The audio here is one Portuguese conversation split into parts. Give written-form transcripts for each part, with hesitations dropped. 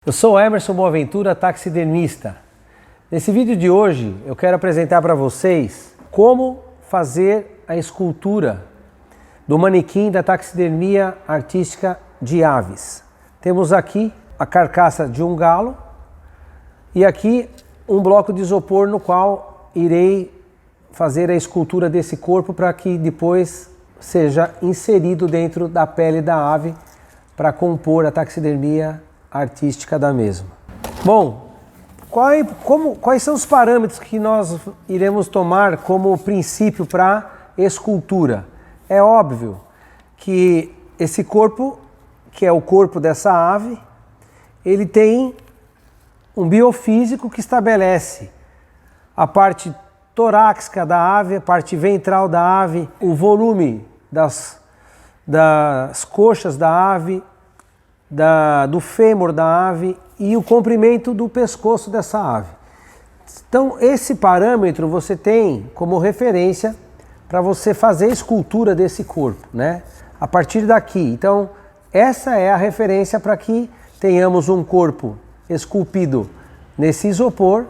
Eu sou Emerson Boaventura, taxidermista. Nesse vídeo de hoje eu quero apresentar para vocês como fazer a escultura do manequim da taxidermia artística de aves. Temos aqui a carcaça de um galo e aqui um bloco de isopor no qual irei fazer a escultura desse corpo para que depois seja inserido dentro da pele da ave para compor a taxidermia artística da mesma. Bom, quais são os parâmetros que nós iremos tomar como princípio para escultura? É óbvio que esse corpo, que é o corpo dessa ave, ele tem um biofísico que estabelece a parte torácica da ave, a parte ventral da ave, o volume das coxas da ave, do fêmur da ave e o comprimento do pescoço dessa ave. Então esse parâmetro você tem como referência para você fazer a escultura desse corpo, né? A partir daqui, então essa é a referência para que tenhamos um corpo esculpido nesse isopor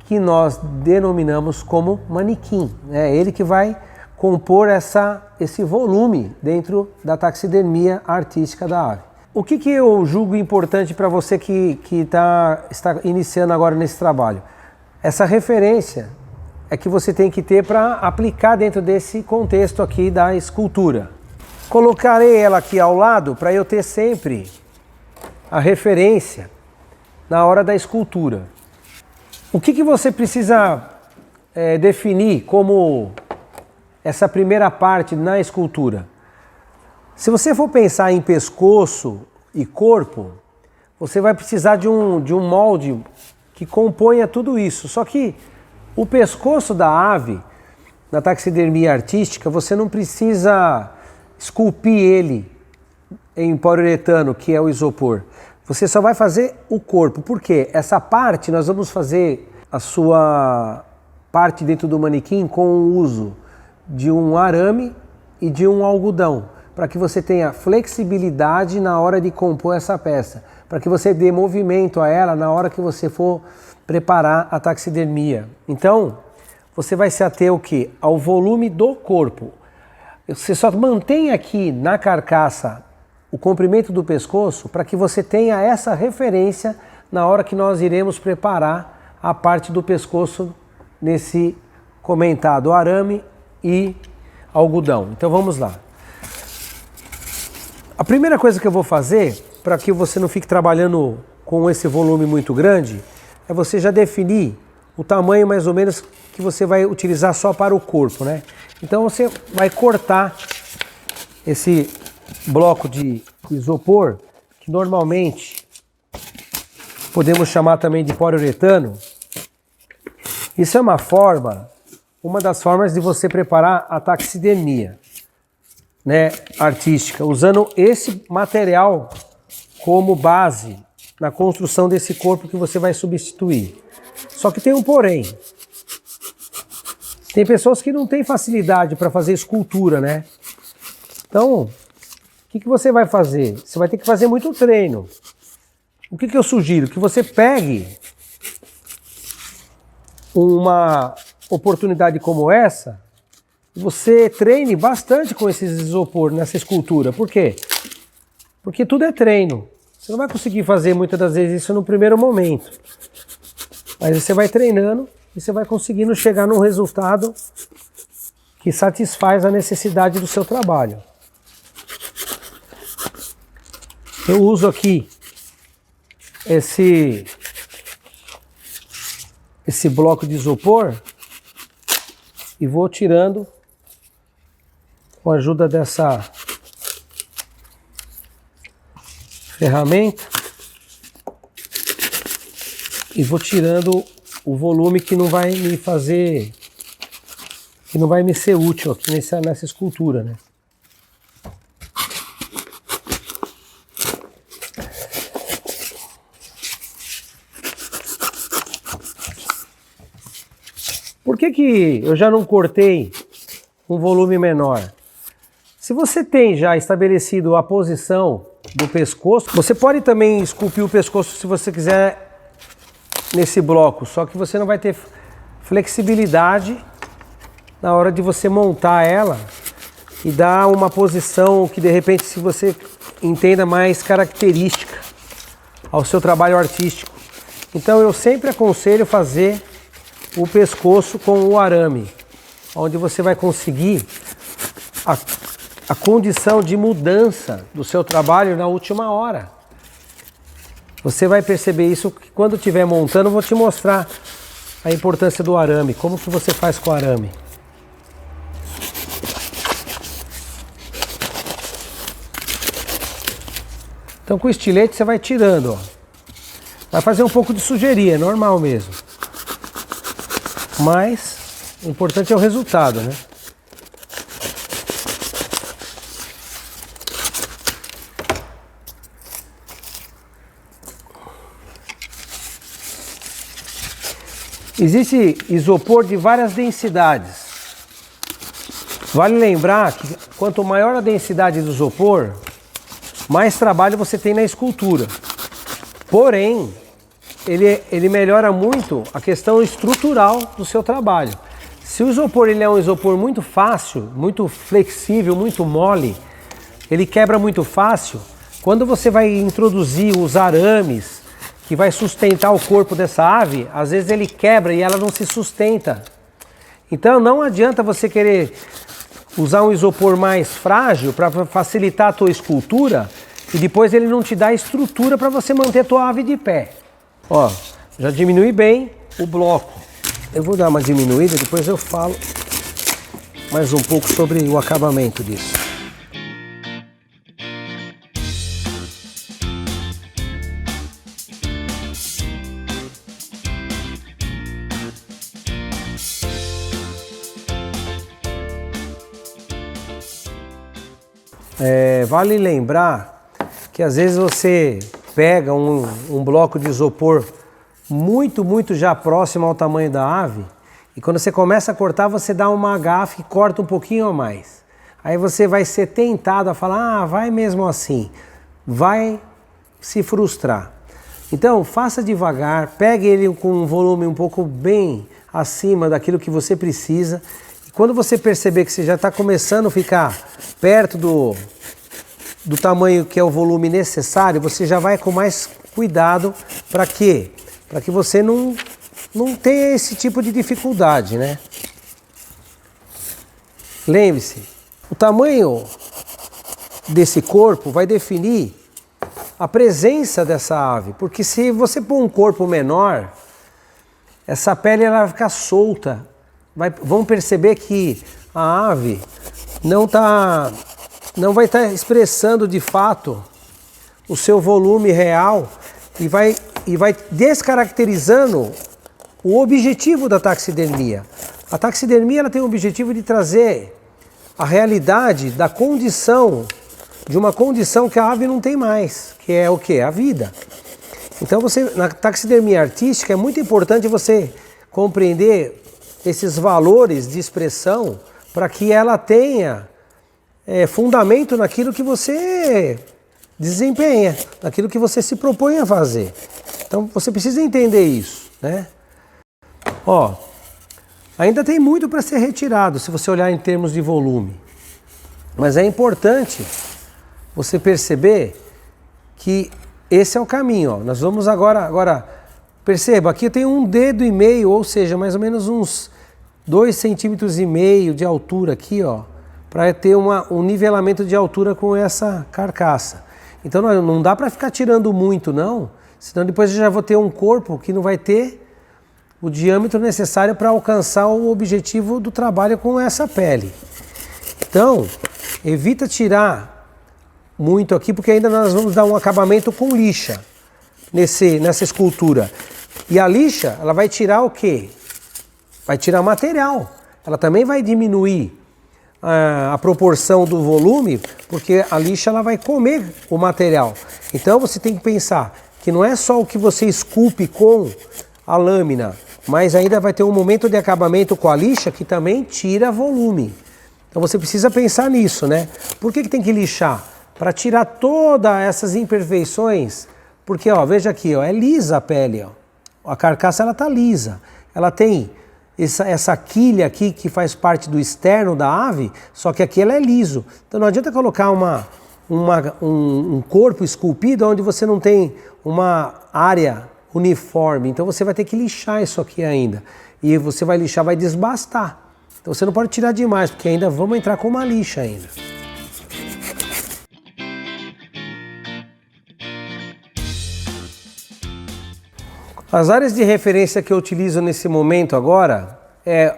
que nós denominamos como manequim. É ele que vai compor esse volume dentro da taxidermia artística da ave. O que eu julgo importante para você que está iniciando agora nesse trabalho? Essa referência é que você tem que ter para aplicar dentro desse contexto aqui da escultura. Colocarei ela aqui ao lado para eu ter sempre a referência na hora da escultura. O que você precisa definir como essa primeira parte na escultura? Se você for pensar em pescoço e corpo, você vai precisar de um molde que componha tudo isso. Só que o pescoço da ave, na taxidermia artística, você não precisa esculpir ele em poliuretano, que é o isopor. Você só vai fazer o corpo. Por quê? Essa parte, nós vamos fazer a sua parte dentro do manequim com o uso de um arame e de um algodão, para que você tenha flexibilidade na hora de compor essa peça, para que você dê movimento a ela na hora que você for preparar a taxidermia. Então, você vai se ater o quê? Ao volume do corpo. Você só mantém aqui na carcaça o comprimento do pescoço para que você tenha essa referência na hora que nós iremos preparar a parte do pescoço nesse comentado arame e algodão. Então vamos lá. A primeira coisa que eu vou fazer, para que você não fique trabalhando com esse volume muito grande, é você já definir o tamanho mais ou menos que você vai utilizar só para o corpo, né? Então você vai cortar esse bloco de isopor, que normalmente podemos chamar também de poliuretano. Isso é uma das formas de você preparar a taxidermia, né, artística, usando esse material como base na construção desse corpo que você vai substituir. Só que tem um porém. Tem pessoas que não têm facilidade para fazer escultura, né? Então, o que você vai fazer? Você vai ter que fazer muito treino. O que eu sugiro? Que você pegue uma oportunidade como essa, você treine bastante com esses isopor nessa escultura. Por quê? Porque tudo é treino. Você não vai conseguir fazer muitas das vezes isso no primeiro momento. Mas você vai treinando e você vai conseguindo chegar num resultado que satisfaz a necessidade do seu trabalho. Eu uso aqui esse bloco de isopor e vou tirando com a ajuda dessa ferramenta e vou tirando o volume que não vai me ser útil aqui nessa escultura, né? Por que eu já não cortei um volume menor? Se você tem já estabelecido a posição do pescoço. Você pode também esculpir o pescoço se você quiser nesse bloco, só que você não vai ter flexibilidade na hora de você montar ela e dar uma posição que de repente, se você entenda, mais característica ao seu trabalho artístico. Então eu sempre aconselho fazer o pescoço com o arame, onde você vai conseguir a condição de mudança do seu trabalho na última hora. Você vai perceber isso que quando estiver montando, eu vou te mostrar a importância do arame, como que você faz com o arame. Então com o estilete você vai tirando, ó. Vai fazer um pouco de sujeirinha, é normal mesmo. Mas o importante é o resultado, né? Existe isopor de várias densidades. Vale lembrar que quanto maior a densidade do isopor, mais trabalho você tem na escultura. Porém, ele melhora muito a questão estrutural do seu trabalho. Se o isopor ele é um isopor muito fácil, muito flexível, muito mole, ele quebra muito fácil. Quando você vai introduzir os arames que vai sustentar o corpo dessa ave, às vezes ele quebra e ela não se sustenta. Então não adianta você querer usar um isopor mais frágil para facilitar a tua escultura e depois ele não te dá estrutura para você manter a tua ave de pé. Ó, já diminui bem o bloco. Eu vou dar uma diminuída, depois eu falo mais um pouco sobre o acabamento disso. Vale lembrar que às vezes você pega um bloco de isopor muito já próximo ao tamanho da ave e quando você começa a cortar você dá uma gafe e corta um pouquinho a mais. Aí você vai ser tentado a falar, vai mesmo assim, vai se frustrar. Então faça devagar, pegue ele com um volume um pouco bem acima daquilo que você precisa. Quando você perceber que você já está começando a ficar perto do tamanho que é o volume necessário, você já vai com mais cuidado. Para quê? Para que você não tenha esse tipo de dificuldade, né? Lembre-se, o tamanho desse corpo vai definir a presença dessa ave. Porque se você pôr um corpo menor, essa pele ela vai ficar solta. Vão perceber que a ave não vai estar expressando de fato o seu volume real e vai descaracterizando o objetivo da taxidermia. A taxidermia ela tem o objetivo de trazer a realidade da condição, de uma condição que a ave não tem mais, que é o quê? A vida. Então na taxidermia artística é muito importante você compreender esses valores de expressão para que ela tenha fundamento naquilo que você desempenha, naquilo que você se propõe a fazer. Então você precisa entender isso, né? Ó, ainda tem muito para ser retirado se você olhar em termos de volume, mas é importante você perceber que esse é o caminho. Ó. Nós vamos agora perceba, aqui tem 1,5 dedo, ou seja, mais ou menos uns 2,5 centímetros de altura aqui, ó, para ter um nivelamento de altura com essa carcaça. Então não dá para ficar tirando muito não, senão depois eu já vou ter um corpo que não vai ter o diâmetro necessário para alcançar o objetivo do trabalho com essa pele. Então, evita tirar muito aqui, porque ainda nós vamos dar um acabamento com lixa nessa escultura. E a lixa, ela vai tirar o quê? Vai tirar material. Ela também vai diminuir a proporção do volume, porque a lixa ela vai comer o material. Então você tem que pensar que não é só o que você esculpe com a lâmina, mas ainda vai ter um momento de acabamento com a lixa que também tira volume. Então você precisa pensar nisso, né? Por que tem que lixar? para tirar todas essas imperfeições, porque ó, veja aqui, ó, é lisa a pele, ó. A carcaça ela tá lisa, ela tem essa quilha aqui que faz parte do externo da ave, só que aqui ela é liso. Então não adianta colocar um corpo esculpido onde você não tem uma área uniforme. Então você vai ter que lixar isso aqui ainda. E você vai lixar, vai desbastar. Então você não pode tirar demais, porque ainda vamos entrar com uma lixa ainda. As áreas de referência que eu utilizo nesse momento agora é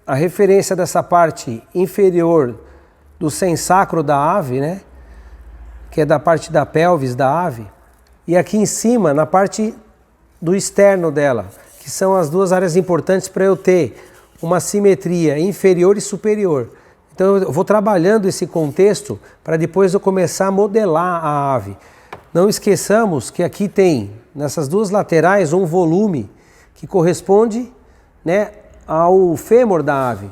a referência dessa parte inferior do sensacro da ave, né? Que é da parte da pelvis da ave, e aqui em cima, na parte do externo dela, que são as duas áreas importantes para eu ter uma simetria inferior e superior. Então eu vou trabalhando esse contexto para depois eu começar a modelar a ave. Não esqueçamos que aqui tem, nessas duas laterais, um volume que corresponde, né, ao fêmur da ave.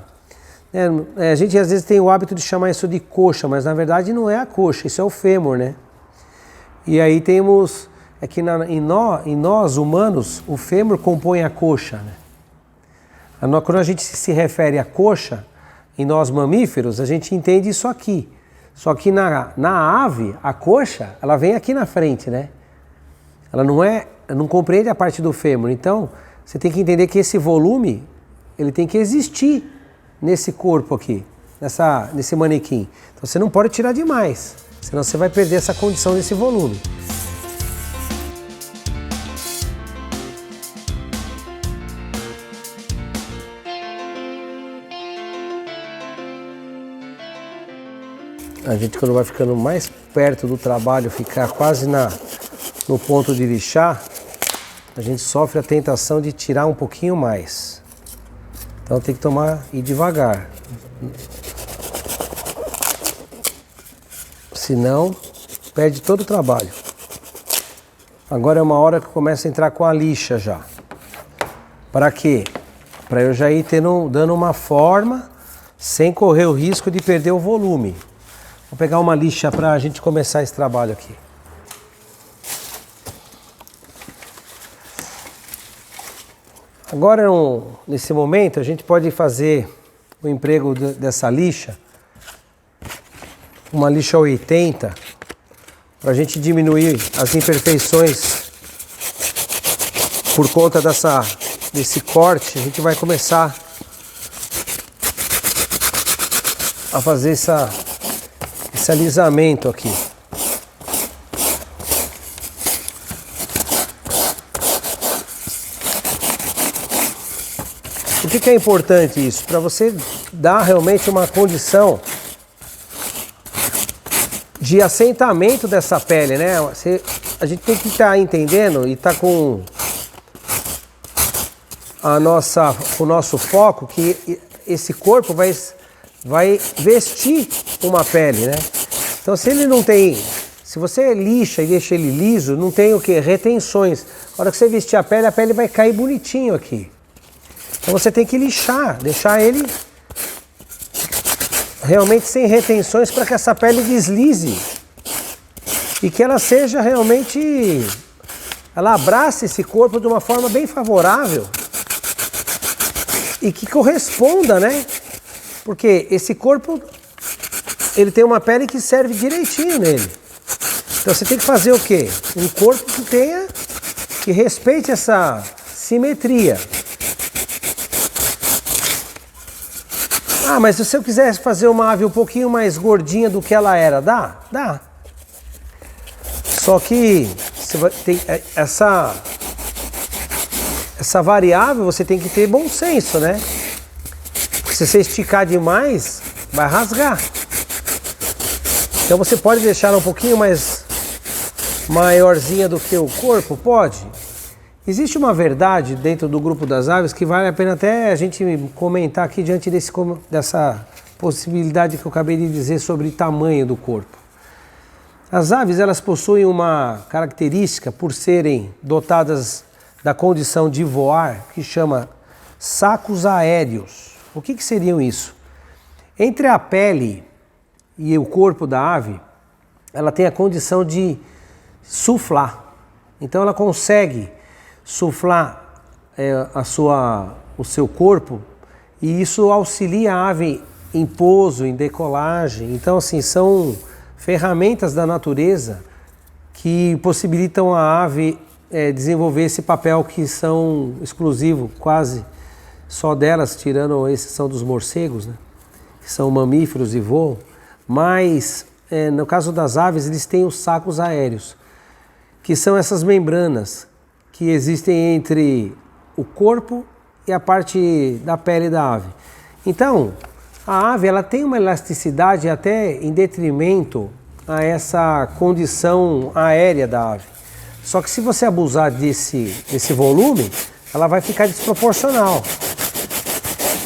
A gente às vezes tem o hábito de chamar isso de coxa, mas na verdade não é a coxa, isso é o fêmur, né? E aí temos, é que em nós humanos, o fêmur compõe a coxa, né? Quando a gente se refere à coxa, em nós mamíferos, a gente entende isso aqui. Só que na ave, a coxa, ela vem aqui na frente, né? Ela não compreende a parte do fêmur. Então, você tem que entender que esse volume, ele tem que existir nesse corpo aqui, nesse manequim. Então você não pode tirar demais, senão você vai perder essa condição desse volume. A gente, quando vai ficando mais perto do trabalho, ficar quase no ponto de lixar, a gente sofre a tentação de tirar um pouquinho mais. Então tem que ir devagar. Senão, perde todo o trabalho. Agora é uma hora que começa a entrar com a lixa já. Para quê? Para eu já ir dando uma forma, sem correr o risco de perder o volume. Vou pegar uma lixa para a gente começar esse trabalho aqui. Agora, nesse momento, a gente pode fazer o emprego dessa lixa, uma lixa 80, para a gente diminuir as imperfeições por conta desse corte. A gente vai começar a fazer esse alisamento aqui. Por que é importante isso? Para você dar realmente uma condição de assentamento dessa pele, né? A gente tem que estar entendendo e estar com o nosso foco que esse corpo vai vestir uma pele, né? Então se você lixa e deixa ele liso, não tem o que? Retenções. Na hora que você vestir a pele vai cair bonitinho aqui. Então você tem que lixar, deixar ele realmente sem retenções para que essa pele deslize e que ela seja realmente, ela abrace esse corpo de uma forma bem favorável e que corresponda, né? Porque esse corpo, ele tem uma pele que serve direitinho nele. Então você tem que fazer o quê? Um corpo que respeite essa simetria. Ah, mas se eu quisesse fazer uma ave um pouquinho mais gordinha do que ela era, dá? Dá. Só que você vai ter essa variável, você tem que ter bom senso, né? Porque se você esticar demais, vai rasgar. Então você pode deixar ela um pouquinho mais maiorzinha do que o corpo? Pode. Existe uma verdade dentro do grupo das aves que vale a pena até a gente comentar aqui diante dessa possibilidade que eu acabei de dizer sobre o tamanho do corpo. As aves, elas possuem uma característica por serem dotadas da condição de voar, que chama sacos aéreos. O que seriam isso? Entre a pele e o corpo da ave, ela tem a condição de suflar. Então ela consegue suflar o seu corpo e isso auxilia a ave em pouso, em decolagem. Então assim, são ferramentas da natureza que possibilitam a ave desenvolver esse papel que são exclusivo quase só delas, tirando a exceção dos morcegos, né? Que são mamíferos e voam, mas no caso das aves eles têm os sacos aéreos, que são essas membranas que existem entre o corpo e a parte da pele da ave. Então, a ave ela tem uma elasticidade até em detrimento a essa condição aérea da ave. Só que se você abusar desse volume, ela vai ficar desproporcional.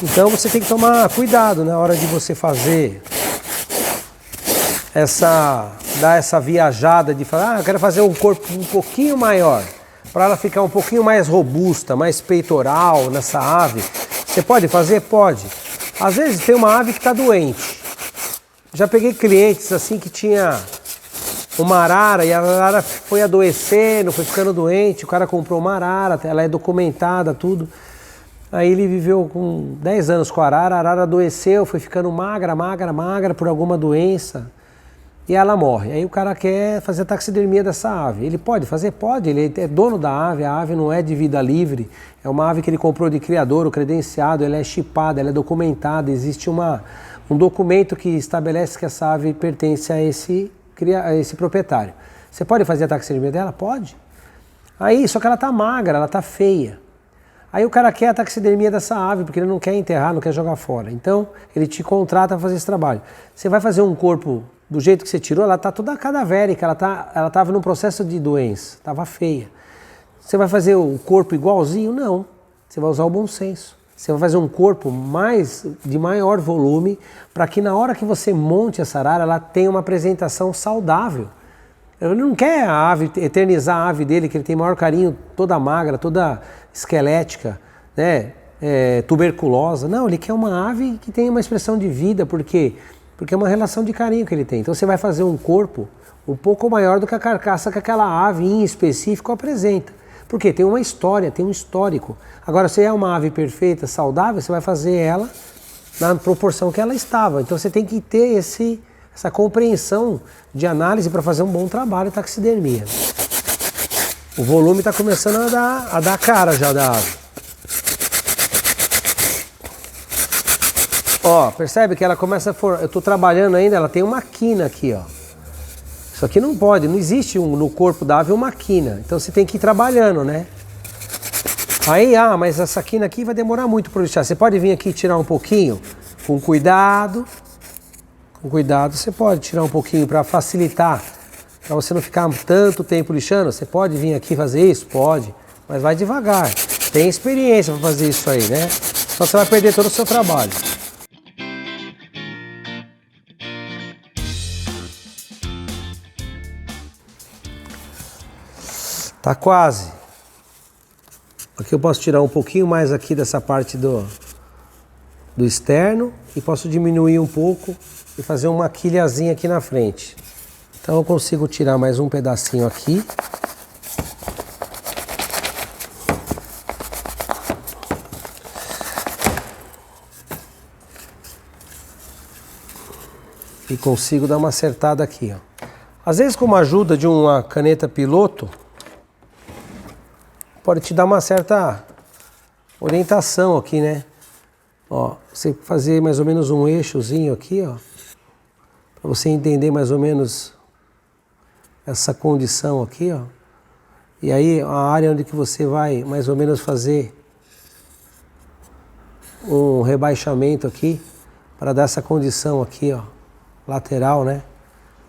Então você tem que tomar cuidado na hora de você fazer dar essa viajada de falar, eu quero fazer um corpo um pouquinho maior, para ela ficar um pouquinho mais robusta, mais peitoral nessa ave. Você pode fazer? Pode. Às vezes tem uma ave que está doente. Já peguei clientes assim que tinha uma arara e a arara foi adoecendo, foi ficando doente, o cara comprou uma arara, ela é documentada, tudo. Aí ele viveu com 10 anos com a arara adoeceu, foi ficando magra por alguma doença e ela morre. Aí o cara quer fazer a taxidermia dessa ave. Ele pode fazer? Pode, ele é dono da ave, a ave não é de vida livre, é uma ave que ele comprou de criador, o credenciado, ela é chipada, ela é documentada, existe um documento que estabelece que essa ave pertence a esse proprietário. Você pode fazer a taxidermia dela? Pode. Aí, só que ela tá magra, ela tá feia. Aí o cara quer a taxidermia dessa ave, porque ele não quer enterrar, não quer jogar fora. Então, ele te contrata para fazer esse trabalho. Você vai fazer um corpo do jeito que você tirou, ela tá toda cadavérica, ela estava num processo de doença, estava feia. Você vai fazer o corpo igualzinho? Não. Você vai usar o bom senso. Você vai fazer um corpo de maior volume, para que na hora que você monte essa arara, ela tenha uma apresentação saudável. Ele não quer a ave, eternizar a ave dele, que ele tem maior carinho, toda magra, toda esquelética, né? Tuberculosa. Não, ele quer uma ave que tenha uma expressão de vida, porque é uma relação de carinho que ele tem. Então você vai fazer um corpo um pouco maior do que a carcaça que aquela ave em específico apresenta. Porque tem uma história, tem um histórico. Agora, se é uma ave perfeita, saudável, você vai fazer ela na proporção que ela estava. Então você tem que ter essa compreensão de análise para fazer um bom trabalho de taxidermia. O volume está começando a dar cara já da ave. Ó, percebe que ela começa eu estou trabalhando ainda, ela tem uma quina aqui, ó. Isso aqui não pode, não existe no corpo da ave uma quina. Então você tem que ir trabalhando, né? Aí, mas essa quina aqui vai demorar muito para lixar. Você pode vir aqui e tirar um pouquinho, com cuidado. Com cuidado, você pode tirar um pouquinho para facilitar, para você não ficar tanto tempo lixando. Você pode vir aqui fazer isso? Pode, mas vai devagar. Tem experiência para fazer isso aí, né? Só você vai perder todo o seu trabalho. Tá quase. Aqui eu posso tirar um pouquinho mais aqui dessa parte do externo e posso diminuir um pouco e fazer uma quilhazinha aqui na frente. Então eu consigo tirar mais um pedacinho aqui. E consigo dar uma acertada aqui, ó. Às vezes com a ajuda de uma caneta piloto, pode te dar uma certa orientação aqui, né? Ó, você fazer mais ou menos um eixozinho aqui, ó, para você entender mais ou menos essa condição aqui, ó. E aí a área onde que você vai mais ou menos fazer um rebaixamento aqui para dar essa condição aqui, ó, lateral, né?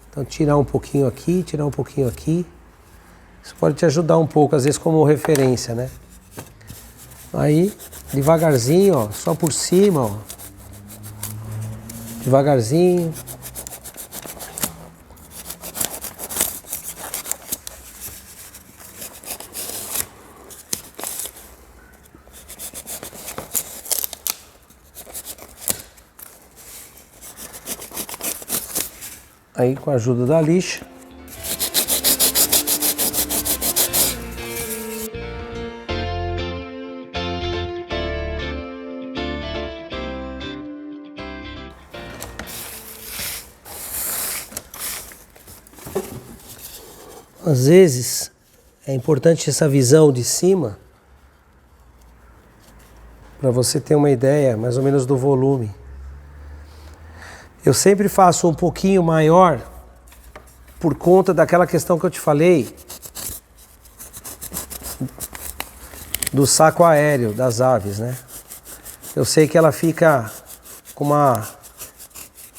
Então tirar um pouquinho aqui, tirar um pouquinho aqui. Isso pode te ajudar um pouco, às vezes como referência, né? Aí, devagarzinho, ó, só por cima, ó. Devagarzinho. Aí, com a ajuda da lixa, Às vezes é importante essa visão de cima para você ter uma ideia mais ou menos do volume. Eu sempre faço um pouquinho maior por conta daquela questão que eu te falei do saco aéreo das aves, né? Eu sei que ela fica com uma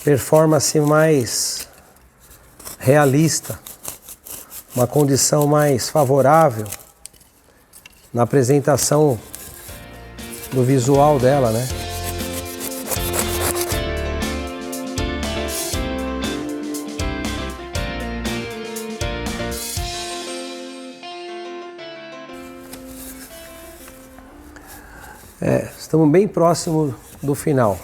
performance mais realista, uma condição mais favorável na apresentação do visual dela, né? Estamos bem próximo do final.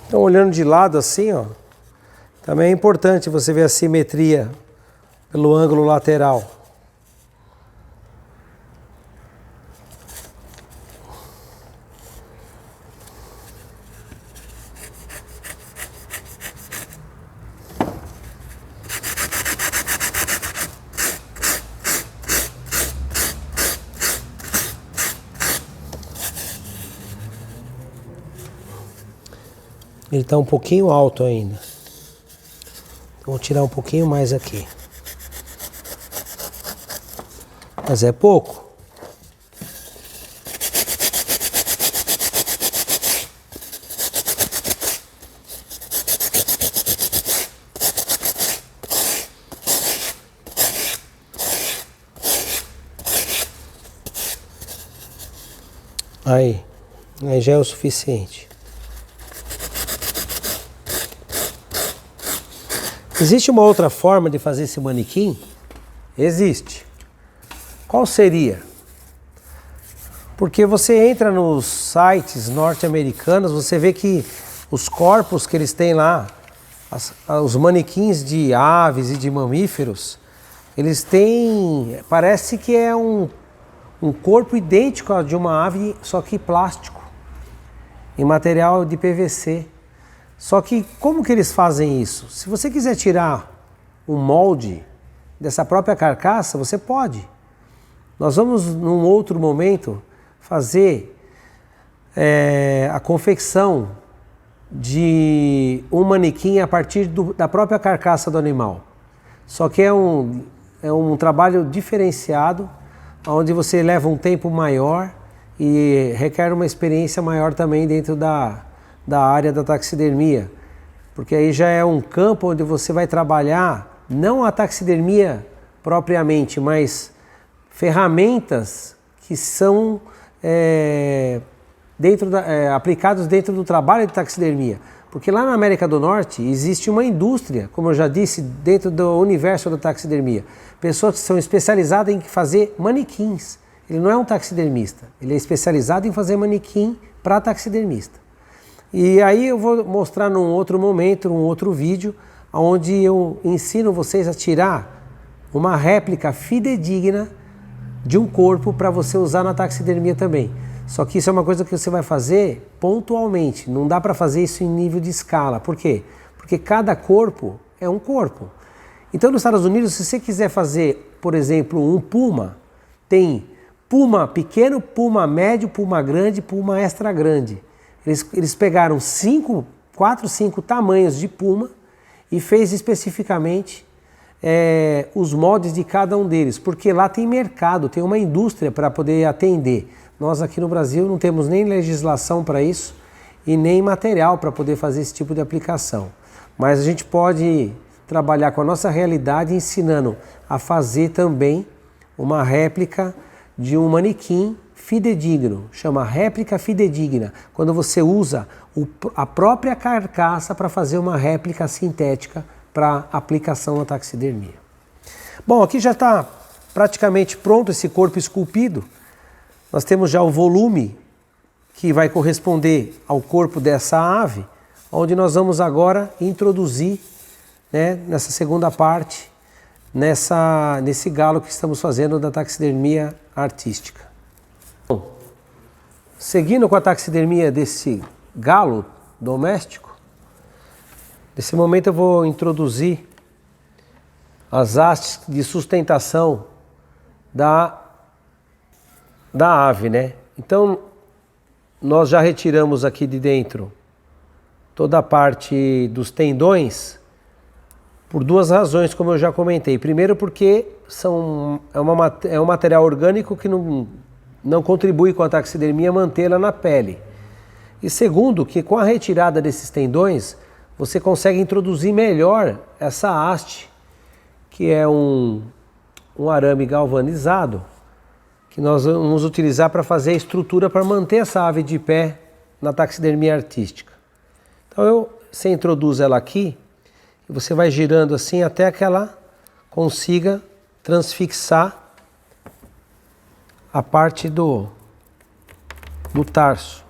Então, olhando de lado assim, ó, também é importante você ver a simetria pelo ângulo lateral. Ele está um pouquinho alto ainda. Vou tirar um pouquinho mais aqui. Mas é pouco. Aí já é o suficiente. Existe uma outra forma de fazer esse manequim? Existe. Qual seria? Porque você entra nos sites norte-americanos, você vê que os corpos que eles têm lá, os manequins de aves e de mamíferos, eles têm, parece que é um corpo idêntico ao de uma ave, só que plástico, em material de PVC. Só que como que eles fazem isso? Se você quiser tirar um molde dessa própria carcaça, você pode. Nós vamos, num outro momento, fazer a confecção de um manequim a partir da própria carcaça do animal. Só que é um trabalho diferenciado, onde você leva um tempo maior e requer uma experiência maior também dentro da área da taxidermia, porque aí já é um campo onde você vai trabalhar não a taxidermia propriamente, mas ferramentas que são aplicados dentro do trabalho de taxidermia. Porque lá na América do Norte existe uma indústria, como eu já disse, dentro do universo da taxidermia. Pessoas que são especializadas em fazer manequins. Ele não é um taxidermista, ele é especializado em fazer manequim para taxidermista. E aí eu vou mostrar num outro momento, num outro vídeo, onde eu ensino vocês a tirar uma réplica fidedigna de um corpo para você usar na taxidermia também. Só que isso é uma coisa que você vai fazer pontualmente, não dá para fazer isso em nível de escala. Por quê? Porque cada corpo é um corpo. Então nos Estados Unidos, se você quiser fazer, por exemplo, um puma, tem puma pequeno, puma médio, puma grande, puma extra grande. Eles pegaram 4, 5 tamanhos de puma e fez especificamente os moldes de cada um deles, porque lá tem mercado, tem uma indústria para poder atender. Nós aqui no Brasil não temos nem legislação para isso e nem material para poder fazer esse tipo de aplicação. Mas a gente pode trabalhar com a nossa realidade ensinando a fazer também uma réplica de um manequim fidedigno, chama réplica fidedigna, quando você usa a própria carcaça para fazer uma réplica sintética para aplicação na taxidermia. Bom, aqui já está praticamente pronto esse corpo esculpido. Nós temos já o volume que vai corresponder ao corpo dessa ave, onde nós vamos agora introduzir, né, nessa segunda parte, nesse galo que estamos fazendo da taxidermia artística. Bom, seguindo com a taxidermia desse galo doméstico, nesse momento eu vou introduzir as hastes de sustentação da ave, né? Então, nós já retiramos aqui de dentro toda a parte dos tendões por duas razões, como eu já comentei. Primeiro, porque é um material orgânico que não contribui com a taxidermia mantê-la na pele. E segundo, que com a retirada desses tendões, você consegue introduzir melhor essa haste, que é um arame galvanizado, que nós vamos utilizar para fazer a estrutura para manter essa ave de pé na taxidermia artística. Então você introduz ela aqui e você vai girando assim até que ela consiga transfixar a parte do tarso.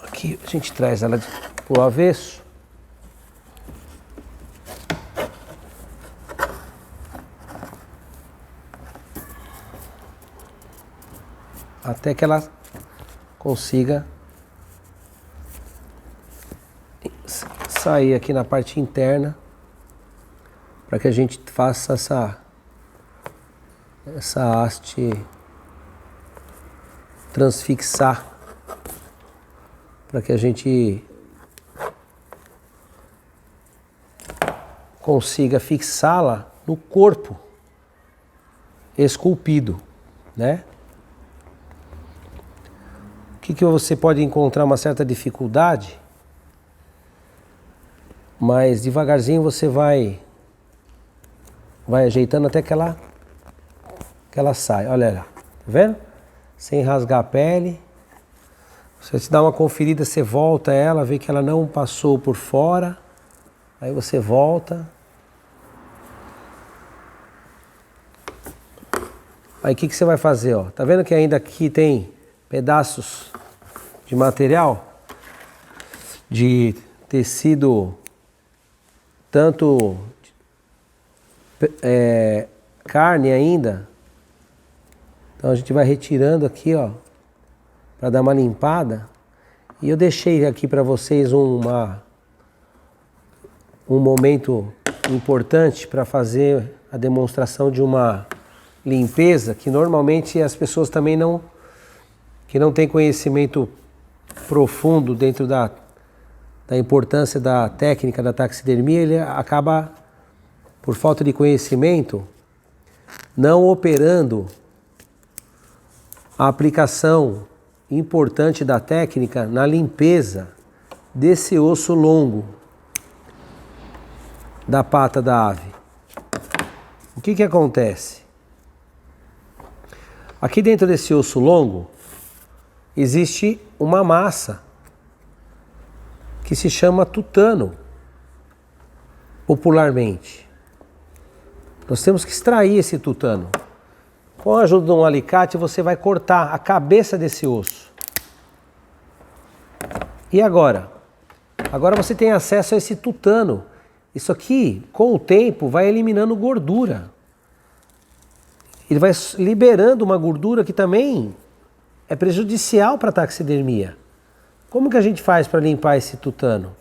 Aqui a gente traz ela pro avesso. Até que ela consiga sair aqui na parte interna, para que a gente faça essa haste transfixar, para que a gente consiga fixá-la no corpo esculpido, né? O que você pode encontrar uma certa dificuldade, mas devagarzinho você vai ajeitando até que ela sai. Olha lá, tá vendo? Sem rasgar a pele. Você te dá uma conferida, você volta ela, vê que ela não passou por fora. Aí você volta. Aí o que você vai fazer? Ó? Tá vendo que ainda aqui tem pedaços de material, de tecido, tanto carne ainda. Então a gente vai retirando aqui, ó, para dar uma limpada. E eu deixei aqui para vocês um momento importante para fazer a demonstração de uma limpeza que normalmente as pessoas também que não têm conhecimento profundo dentro da importância da técnica da taxidermia, ele acaba, por falta de conhecimento, não operando a aplicação importante da técnica na limpeza desse osso longo da pata da ave. O que acontece? Aqui dentro desse osso longo existe uma massa que se chama tutano, popularmente. Nós temos que extrair esse tutano. Com a ajuda de um alicate, você vai cortar a cabeça desse osso. E agora? Agora você tem acesso a esse tutano. Isso aqui, com o tempo, vai eliminando gordura. Ele vai liberando uma gordura que também é prejudicial para a taxidermia. Como que a gente faz para limpar esse tutano?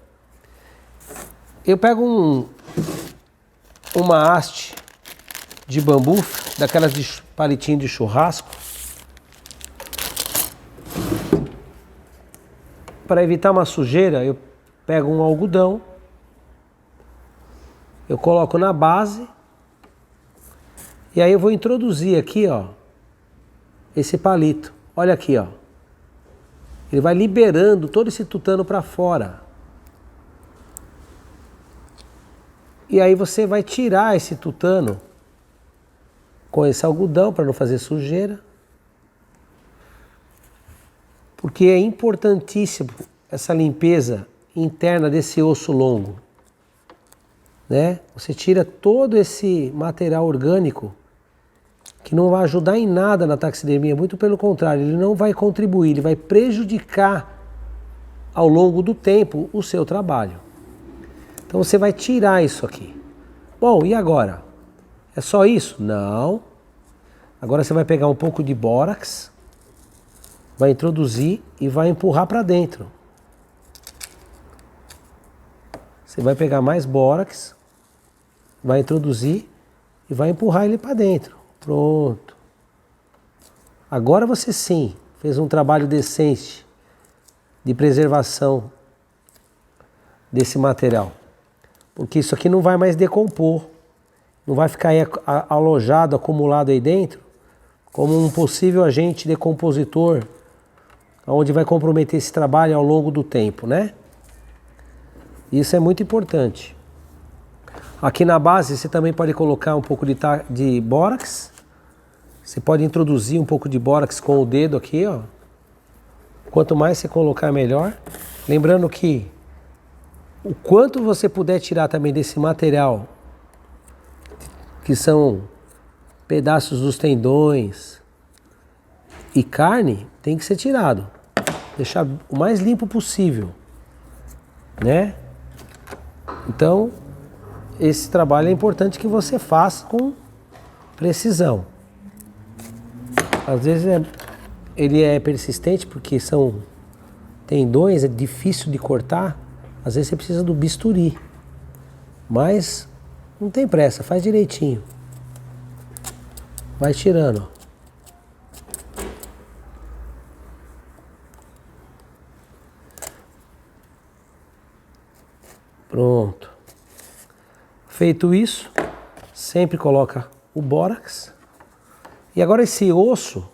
Eu pego uma haste de bambu, daquelas de palitinho de churrasco, para evitar uma sujeira. Eu pego um algodão, eu coloco na base, e aí eu vou introduzir aqui, ó, esse palito. Olha aqui, ó. Ele vai liberando todo esse tutano para fora. E aí você vai tirar esse tutano com esse algodão para não fazer sujeira. Porque é importantíssimo essa limpeza interna desse osso longo, né? Você tira todo esse material orgânico que não vai ajudar em nada na taxidermia, muito pelo contrário, ele não vai contribuir, ele vai prejudicar ao longo do tempo o seu trabalho. Então você vai tirar isso aqui. Bom, e agora? É só isso? Não. Agora você vai pegar um pouco de bórax, vai introduzir e vai empurrar para dentro. Você vai pegar mais bórax, vai introduzir e vai empurrar ele para dentro. Pronto. Agora você sim fez um trabalho decente de preservação desse material. Porque isso aqui não vai mais decompor. Não vai ficar aí alojado, acumulado aí dentro, como um possível agente decompositor, onde vai comprometer esse trabalho ao longo do tempo, né? Isso é muito importante. Aqui na base você também pode colocar um pouco de bórax. Você pode introduzir um pouco de bórax com o dedo aqui, ó. Quanto mais você colocar, melhor. Lembrando que o quanto você puder tirar também desse material, que são pedaços dos tendões e carne, tem que ser tirado. Deixar o mais limpo possível, né? Então, esse trabalho é importante que você faça com precisão. Às vezes ele é persistente porque são tendões, é difícil de cortar. Às vezes você precisa do bisturi. Mas não tem pressa, faz direitinho. Vai tirando. Pronto. Feito isso, sempre coloca o bórax. E agora esse osso,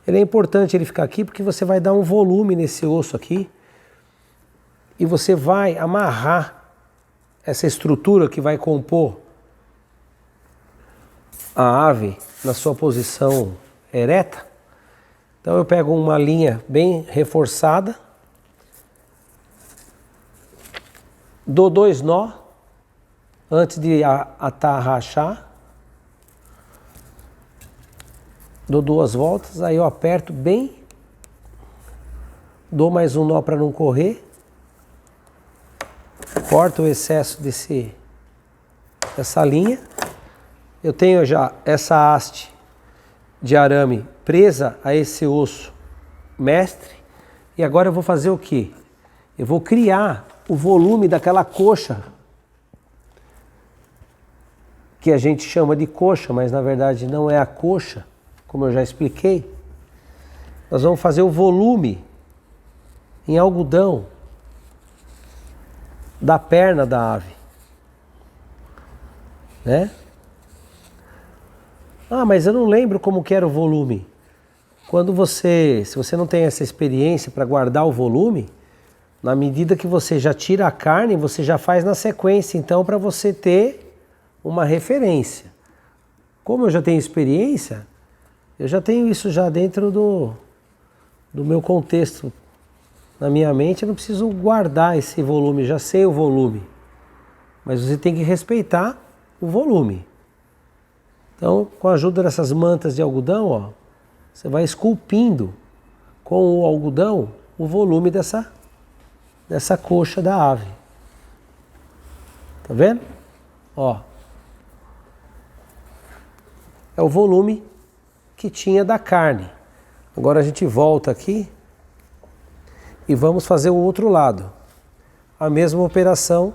ele é importante ele ficar aqui porque você vai dar um volume nesse osso aqui e você vai amarrar essa estrutura que vai compor a ave na sua posição ereta. Então eu pego uma linha bem reforçada, dou 2 nó antes de atarrachar, dou 2 voltas, aí eu aperto bem, dou mais um nó para não correr, corto o excesso dessa linha. Eu tenho já essa haste de arame presa a esse osso mestre, e agora eu vou fazer o quê? Eu vou criar o volume daquela coxa, que a gente chama de coxa, mas na verdade não é a coxa, como eu já expliquei. Nós vamos fazer o volume em algodão da perna da ave, né? Ah, mas eu não lembro como que era o volume. Se você não tem essa experiência para guardar o volume, na medida que você já tira a carne, você já faz na sequência, então, para você ter uma referência. Como eu já tenho experiência, eu já tenho isso já dentro do meu contexto. Na minha mente, eu não preciso guardar esse volume, já sei o volume. Mas você tem que respeitar o volume. Então, com a ajuda dessas mantas de algodão, ó, você vai esculpindo com o algodão o volume dessa coxa da ave. Tá vendo? Ó. É o volume que tinha da carne. Agora a gente volta aqui e vamos fazer o outro lado. A mesma operação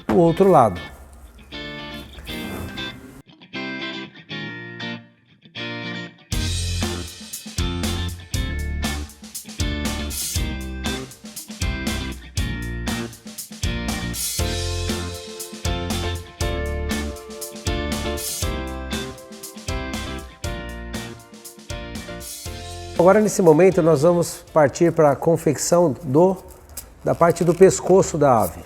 do outro lado. Agora nesse momento nós vamos partir para a confecção da parte do pescoço da ave.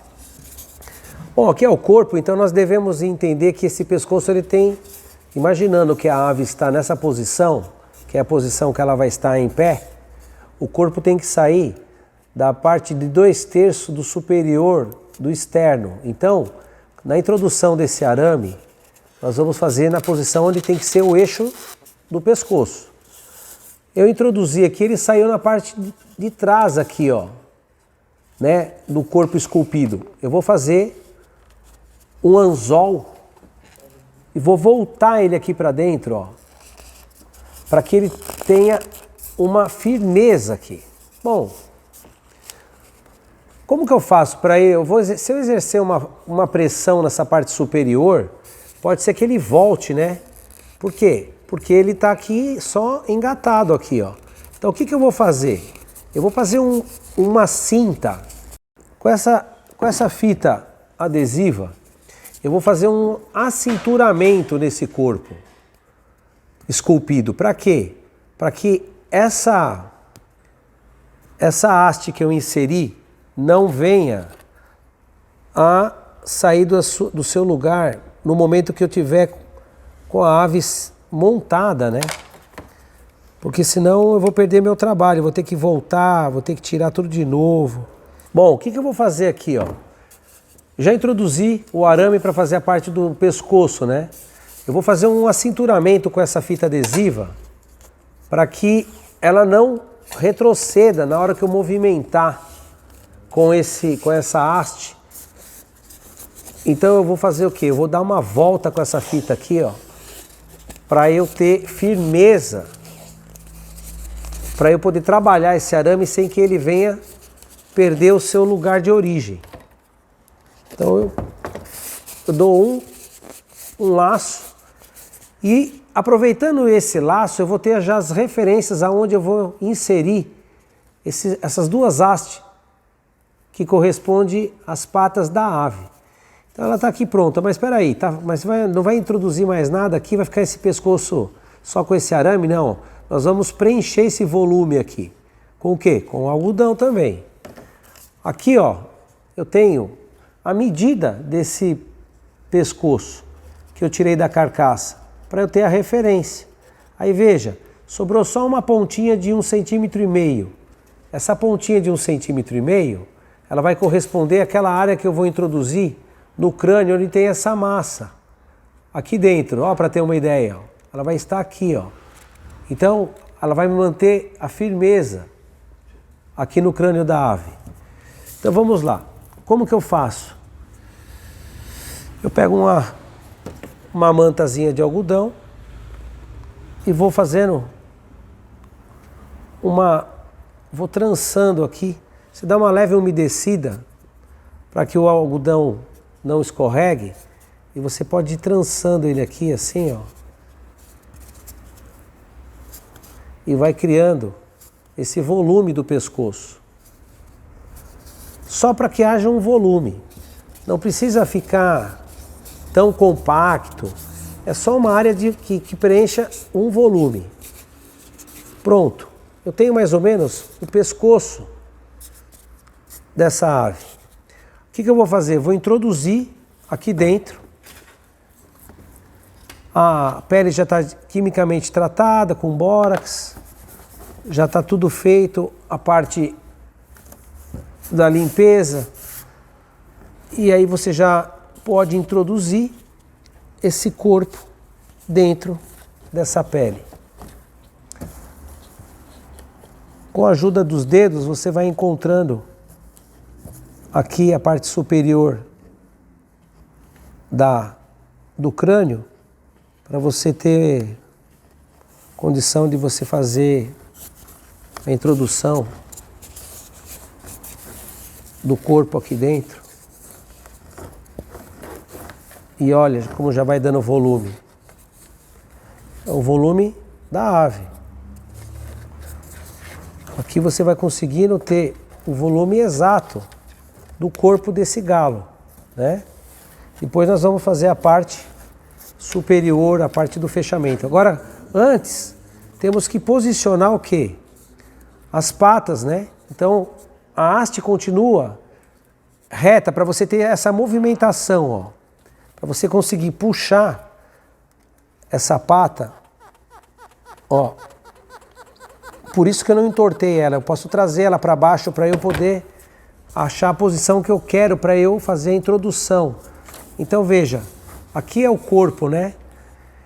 Bom, aqui é o corpo, então nós devemos entender que esse pescoço ele tem Imaginando que a ave está nessa posição, que é a posição que ela vai estar em pé, o corpo tem que sair da parte de 2/3 do superior do externo. Então, na introdução desse arame, nós vamos fazer na posição onde tem que ser o eixo do pescoço. Eu introduzi aqui, ele saiu na parte de trás aqui, ó, né, do corpo esculpido. Eu vou fazer um anzol e vou voltar ele aqui para dentro, ó, para que ele tenha uma firmeza aqui. Bom, como que eu faço para ele? Se eu exercer uma pressão nessa parte superior, pode ser que ele volte, né? Por quê? Porque ele está aqui só engatado aqui, ó. Então o que eu vou fazer? Eu vou fazer uma cinta com essa fita adesiva. Eu vou fazer um acinturamento nesse corpo esculpido. Para quê? Para que essa haste que eu inseri não venha a sair do seu lugar no momento que eu tiver com a ave montada, né? Porque senão eu vou perder meu trabalho, vou ter que voltar, vou ter que tirar tudo de novo. Bom, o que eu vou fazer aqui, ó? Já introduzi o arame para fazer a parte do pescoço, né? Eu vou fazer um acinturamento com essa fita adesiva para que ela não retroceda na hora que eu movimentar com essa haste. Então eu vou fazer o quê? Eu vou dar uma volta com essa fita aqui, ó, para eu ter firmeza, para eu poder trabalhar esse arame sem que ele venha perder o seu lugar de origem. Então eu dou um laço e, aproveitando esse laço, eu vou ter já as referências aonde eu vou inserir essas duas hastes que correspondem às patas da ave. Então ela está aqui pronta, mas espera aí, tá? Mas não vai introduzir mais nada aqui, vai ficar esse pescoço só com esse arame? Não, nós vamos preencher esse volume aqui. Com o quê? Com algodão também. Aqui, ó, eu tenho a medida desse pescoço que eu tirei da carcaça, para eu ter a referência. Aí veja, sobrou só uma pontinha de 1,5 cm. Essa pontinha de 1,5 cm, ela vai corresponder àquela área que eu vou introduzir no crânio onde tem essa massa. Aqui dentro, ó, para ter uma ideia, ó, ela vai estar aqui, ó. Então, ela vai me manter a firmeza aqui no crânio da ave. Então vamos lá. Como que eu faço? Eu pego uma mantazinha de algodão e vou fazendo vou trançando aqui. Você dá uma leve umedecida para que o algodão não escorregue e você pode ir trançando ele aqui assim, ó. E vai criando esse volume do pescoço. Só para que haja um volume. Não precisa ficar tão compacto. É só uma área que preencha um volume. Pronto. Eu tenho mais ou menos o pescoço dessa ave. O que eu vou fazer? Vou introduzir aqui dentro. A pele já está quimicamente tratada com bórax. Já está tudo feito, a parte da limpeza. E aí você já pode introduzir esse corpo dentro dessa pele. Com a ajuda dos dedos, você vai encontrando aqui a parte superior do crânio, para você ter condição de você fazer a introdução do corpo aqui dentro. E olha como já vai dando volume. É o volume da ave. Aqui você vai conseguindo ter o volume exato do corpo desse galo, né? Depois nós vamos fazer a parte superior, a parte do fechamento. Agora, antes, temos que posicionar o quê? As patas, né? Então, a haste continua reta para você ter essa movimentação, ó. Para você conseguir puxar essa pata, ó. Por isso que eu não entortei ela. Eu posso trazer ela para baixo para eu poder achar a posição que eu quero para eu fazer a introdução. Então veja, aqui é o corpo, né?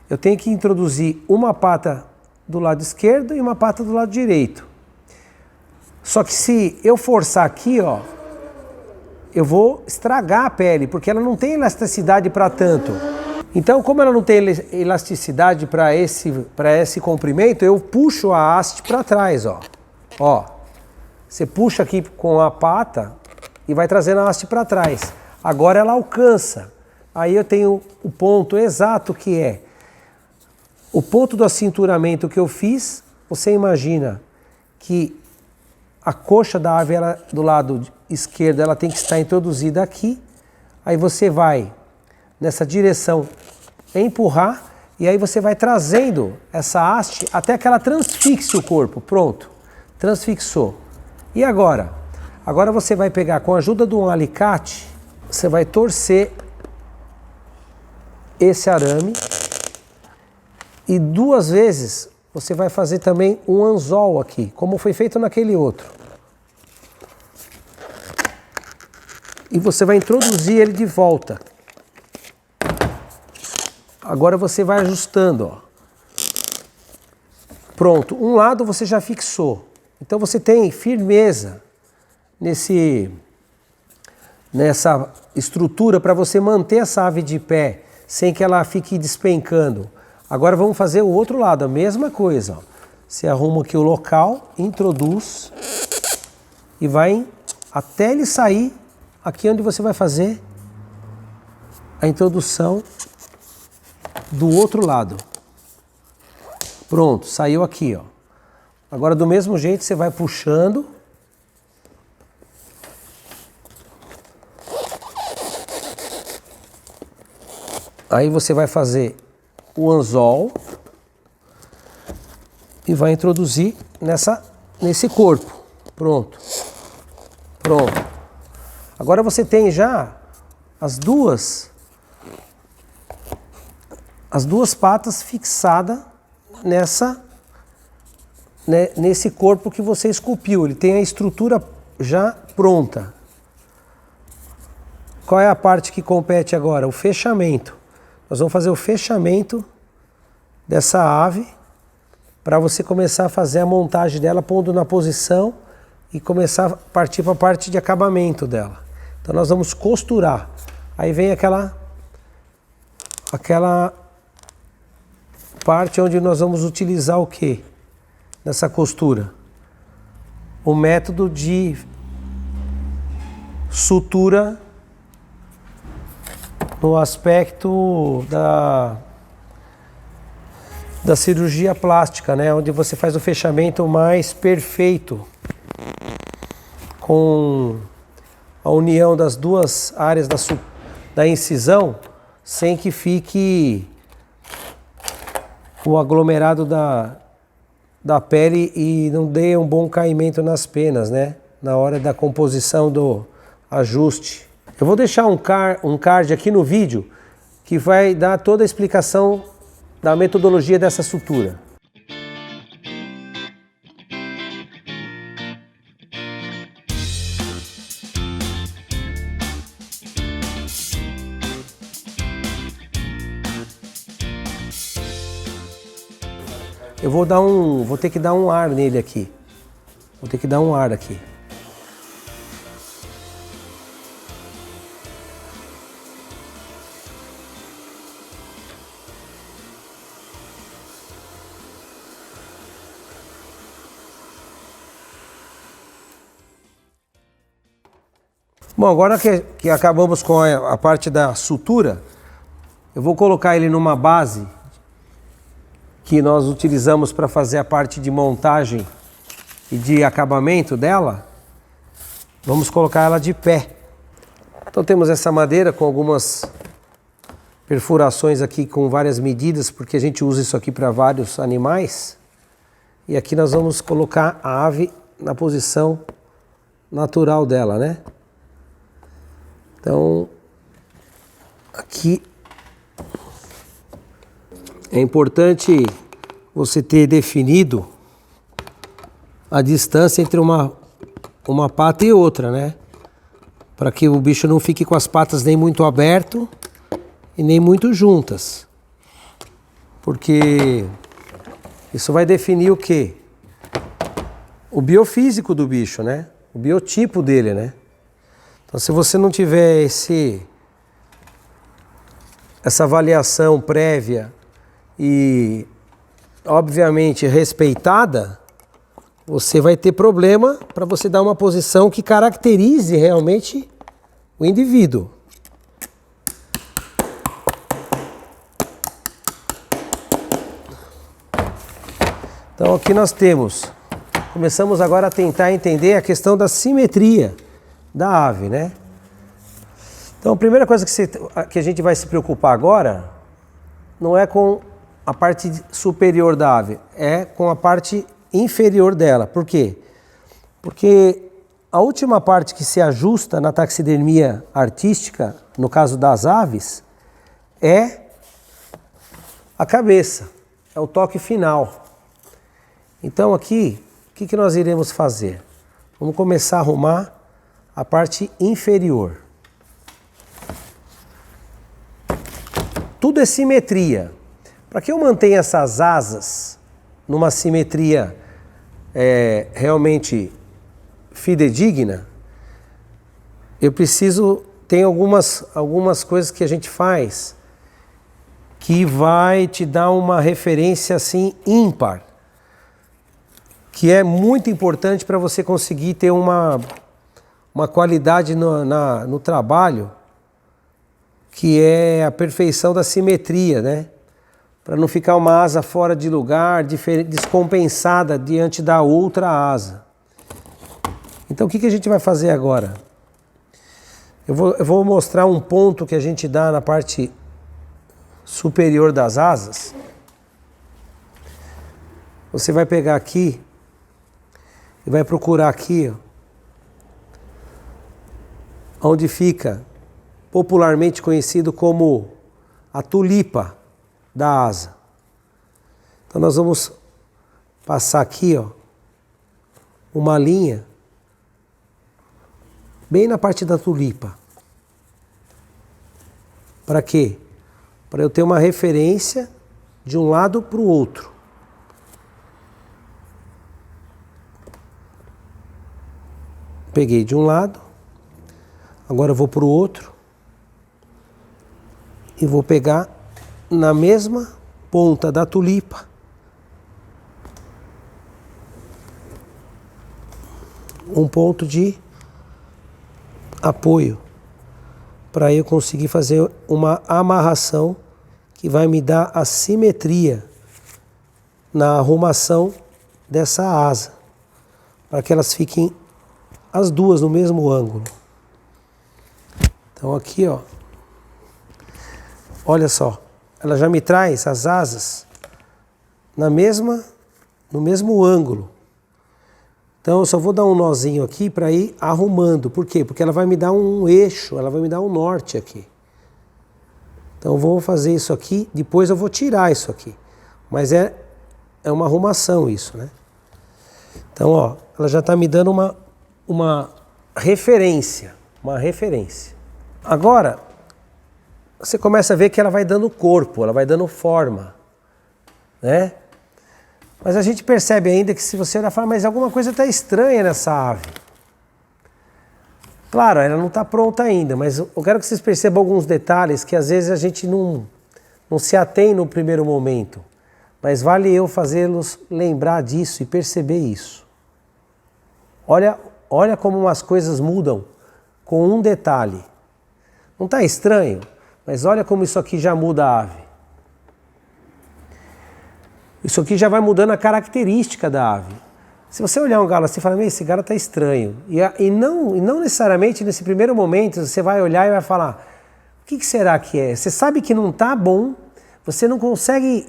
Eu tenho que introduzir uma pata do lado esquerdo e uma pata do lado direito. Só que se eu forçar aqui, ó, eu vou estragar a pele, porque ela não tem elasticidade para tanto. Então, como ela não tem elasticidade para esse comprimento, eu puxo a haste para trás, ó. Ó, você puxa aqui com a pata e vai trazendo a haste para trás. Agora ela alcança. Aí eu tenho o ponto exato que é o ponto do acinturamento que eu fiz. Você imagina que a coxa da ave, ela, do lado esquerdo, ela tem que estar introduzida aqui. Aí você vai nessa direção empurrar e aí você vai trazendo essa haste até que ela transfixe o corpo. Pronto, transfixou. E agora? Agora você vai pegar com a ajuda de um alicate, você vai torcer esse arame e 2 vezes você vai fazer também um anzol aqui, como foi feito naquele outro. E você vai introduzir ele de volta. Agora você vai ajustando, ó. Pronto, um lado você já fixou. Então você tem firmeza nessa estrutura para você manter essa ave de pé, sem que ela fique despencando. Agora vamos fazer o outro lado, a mesma coisa, ó. Você arruma aqui o local, introduz e vai até ele sair aqui onde você vai fazer a introdução do outro lado. Pronto, saiu aqui, ó. Agora do mesmo jeito você vai puxando. Aí você vai fazer o anzol e vai introduzir nesse corpo. Pronto. Pronto. Agora você tem já as duas patas fixadas nesse corpo que você esculpiu. Ele tem a estrutura já pronta. Qual é a parte que compete agora? O fechamento. Nós vamos fazer o fechamento dessa ave para você começar a fazer a montagem dela, pondo na posição e começar a partir para a parte de acabamento dela. Então nós vamos costurar. Aí vem aquela parte onde nós vamos utilizar o quê? Nessa costura? O método de sutura no aspecto da cirurgia plástica, né? Onde você faz o fechamento mais perfeito com a união das duas áreas da incisão, sem que fique o aglomerado da pele e não dê um bom caimento nas penas, né? Na hora da composição do ajuste. Eu vou deixar um card aqui no vídeo que vai dar toda a explicação da metodologia dessa sutura. Eu vou ter que dar um ar nele aqui. Vou ter que dar um ar aqui. Bom, agora que acabamos com a parte da sutura, eu vou colocar ele numa base que nós utilizamos para fazer a parte de montagem e de acabamento dela. Vamos colocar ela de pé. Então temos essa madeira com algumas perfurações aqui com várias medidas, porque a gente usa isso aqui para vários animais. E aqui nós vamos colocar a ave na posição natural dela, né? Então, aqui é importante você ter definido a distância entre uma pata e outra, né? Para que o bicho não fique com as patas nem muito aberto e nem muito juntas. Porque isso vai definir o quê? O biofísico do bicho, né? O biotipo dele, né? Então, se você não tiver essa avaliação prévia e, obviamente, respeitada, você vai ter problema para você dar uma posição que caracterize realmente o indivíduo. Então aqui nós começamos agora a tentar entender a questão da simetria da ave, né? Então a primeira coisa que a gente vai se preocupar agora não é com a parte superior da ave, é com a parte inferior dela. Por quê? Porque a última parte que se ajusta na taxidermia artística, no caso das aves, é a cabeça, é o toque final. Então aqui, o que nós iremos fazer? Vamos começar a arrumar a parte inferior. Tudo é simetria. Para que eu mantenha essas asas numa simetria realmente fidedigna, eu preciso... Tem algumas coisas que a gente faz que vai te dar uma referência assim ímpar, que é muito importante para você conseguir ter uma qualidade no trabalho, que é a perfeição da simetria, né? Para não ficar uma asa fora de lugar, descompensada diante da outra asa. Então o que a gente vai fazer agora? Eu vou mostrar um ponto que a gente dá na parte superior das asas. Você vai pegar aqui e vai procurar aqui, ó, onde fica popularmente conhecido como a tulipa da asa. Então nós vamos passar aqui, ó, uma linha bem na parte da tulipa. Para quê? Para eu ter uma referência de um lado para o outro. Peguei de um lado, agora eu vou para o outro e vou pegar na mesma ponta da tulipa um ponto de apoio para eu conseguir fazer uma amarração que vai me dar a simetria na arrumação dessa asa, para que elas fiquem as duas no mesmo ângulo. Então aqui, ó, olha só, ela já me traz as asas no mesmo ângulo. Então eu só vou dar um nozinho aqui para ir arrumando. Por quê? Porque ela vai me dar um eixo, ela vai me dar um norte aqui. Então eu vou fazer isso aqui, depois eu vou tirar isso aqui. Mas é uma arrumação isso, né? Então, ó, ela já está me dando uma referência. Agora, você começa a ver que ela vai dando corpo, ela vai dando forma, né? Mas a gente percebe ainda que se você olhar e falar, mas alguma coisa está estranha nessa ave. Claro, ela não está pronta ainda, mas eu quero que vocês percebam alguns detalhes que às vezes a gente não se atém no primeiro momento. Mas vale eu fazê-los lembrar disso e perceber isso. Olha como as coisas mudam com um detalhe. Não está estranho? Mas olha como isso aqui já muda a ave. Isso aqui já vai mudando a característica da ave. Se você olhar um galo assim e falar, esse galo está estranho. E não necessariamente nesse primeiro momento você vai olhar e vai falar, o que será que é? Você sabe que não está bom, você não consegue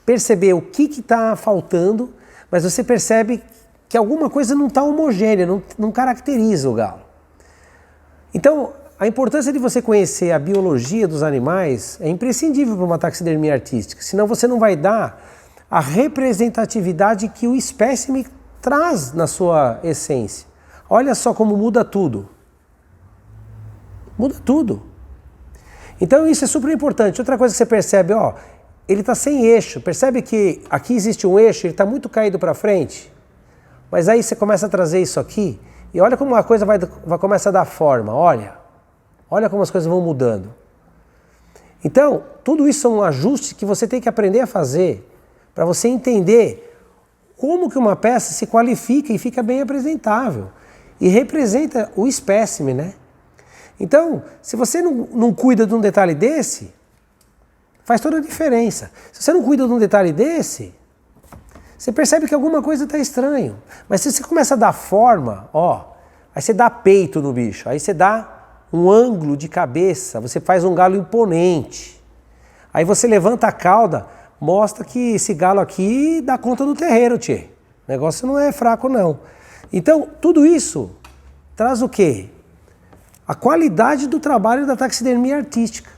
perceber o que está faltando, mas você percebe que alguma coisa não está homogênea, não caracteriza o galo. Então, a importância de você conhecer a biologia dos animais é imprescindível para uma taxidermia artística, senão você não vai dar a representatividade que o espécime traz na sua essência. Olha só como muda tudo. Muda tudo. Então isso é super importante. Outra coisa que você percebe, ó, ele está sem eixo. Percebe que aqui existe um eixo, ele está muito caído para frente. Mas aí você começa a trazer isso aqui e olha como a coisa vai começar a dar forma. Olha como as coisas vão mudando. Então, tudo isso são ajustes que você tem que aprender a fazer para você entender como que uma peça se qualifica e fica bem apresentável. E representa o espécime, né? Então, se você não cuida de um detalhe desse, faz toda a diferença. Se você não cuida de um detalhe desse, você percebe que alguma coisa está estranho. Mas se você começa a dar forma, ó, aí você dá peito no bicho, aí você dá um ângulo de cabeça, você faz um galo imponente. Aí você levanta a cauda, mostra que esse galo aqui dá conta do terreiro, tchê. O negócio não é fraco, não. Então, tudo isso traz o quê? A qualidade do trabalho da taxidermia artística.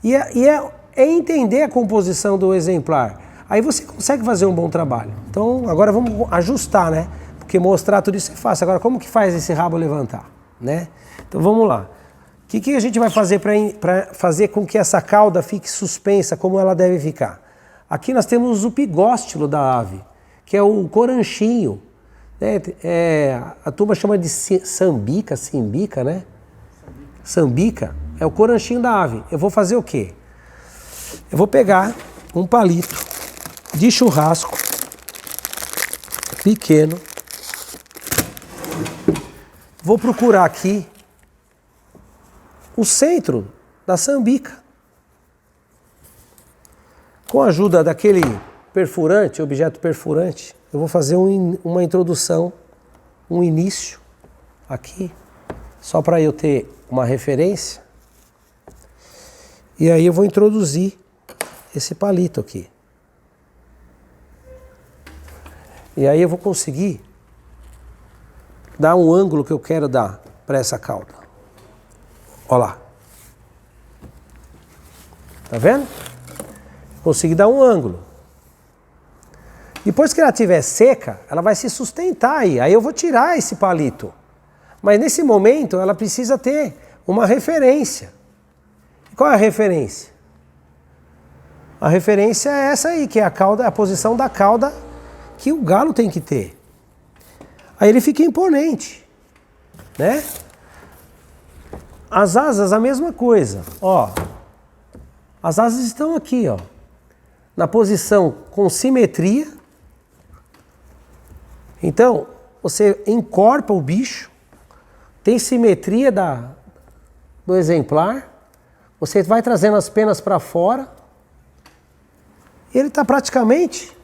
E é entender a composição do exemplar. Aí você consegue fazer um bom trabalho. Então, agora vamos ajustar, né? Porque mostrar tudo isso é fácil. Agora, como que faz esse rabo levantar, né? Então, vamos lá. O que a gente vai fazer para fazer com que essa cauda fique suspensa, como ela deve ficar? Aqui nós temos o pigóstilo da ave, que é o coranchinho. Né? A turma chama de sambica, né? Sambica é o coranchinho da ave. Eu vou fazer o quê? Eu vou pegar um palito de churrasco pequeno. Vou procurar aqui o centro da sambica. Com a ajuda daquele perfurante, objeto perfurante, eu vou fazer uma introdução, um início aqui, só para eu ter uma referência. E aí eu vou introduzir esse palito aqui. E aí eu vou conseguir dar um ângulo que eu quero dar para essa cauda. Olha lá. Tá vendo? Consegui dar um ângulo. Depois que ela estiver seca, ela vai se sustentar aí. Aí eu vou tirar esse palito. Mas nesse momento ela precisa ter uma referência. Qual é a referência? A referência é essa aí, que é a cauda, a posição da cauda que o galo tem que ter. Aí ele fica imponente, né? As asas, a mesma coisa, ó. As asas estão aqui, ó, na posição com simetria. Então, você encorpa o bicho, tem simetria do exemplar, você vai trazendo as penas para fora, e ele está praticamente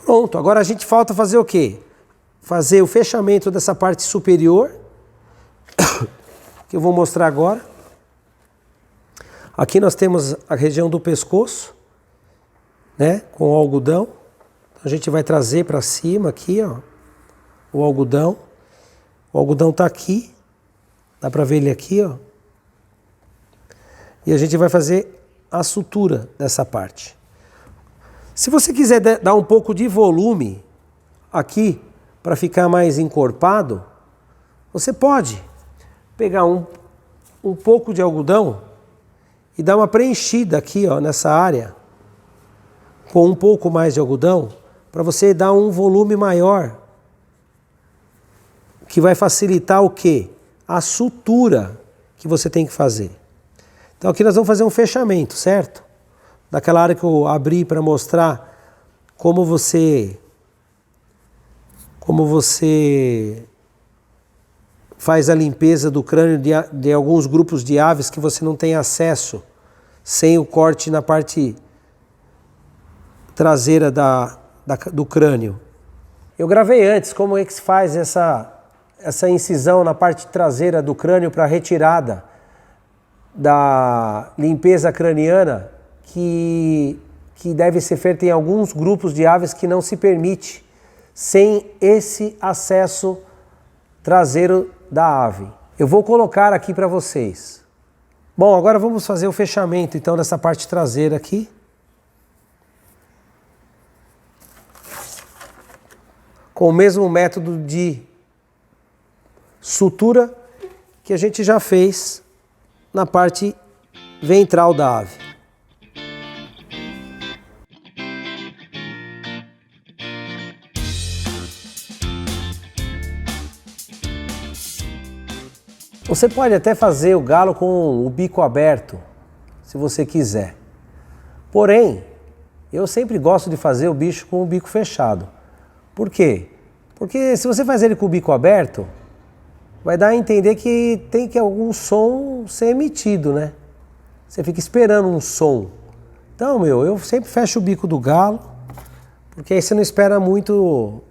pronto. Agora a gente falta fazer o quê? Fazer o fechamento dessa parte superior, que eu vou mostrar agora. Aqui nós temos a região do pescoço, né, com o algodão. A gente vai trazer para cima aqui, ó, o algodão. O algodão está aqui, dá para ver ele aqui, ó. E a gente vai fazer a sutura dessa parte. Se você quiser dar um pouco de volume aqui, para ficar mais encorpado, você pode pegar um pouco de algodão e dar uma preenchida aqui, ó, nessa área, com um pouco mais de algodão, para você dar um volume maior, que vai facilitar o quê? A sutura que você tem que fazer. Então aqui nós vamos fazer um fechamento, certo? Daquela área que eu abri para mostrar como você faz a limpeza do crânio de alguns grupos de aves que você não tem acesso sem o corte na parte traseira do crânio. Eu gravei antes como é que se faz essa incisão na parte traseira do crânio para retirada da limpeza craniana que deve ser feita em alguns grupos de aves que não se permite sem esse acesso traseiro da ave. eu vou colocar aqui para vocês. Bom, agora vamos fazer o fechamento então dessa parte traseira aqui. Com o mesmo método de sutura que a gente já fez na parte ventral da ave. Você pode até fazer o galo com o bico aberto, se você quiser. Porém, eu sempre gosto de fazer o bicho com o bico fechado. Por quê? Porque se você fazer ele com o bico aberto, vai dar a entender que tem que algum som ser emitido, né? Você fica esperando um som. Então, eu sempre fecho o bico do galo, porque aí você não espera muito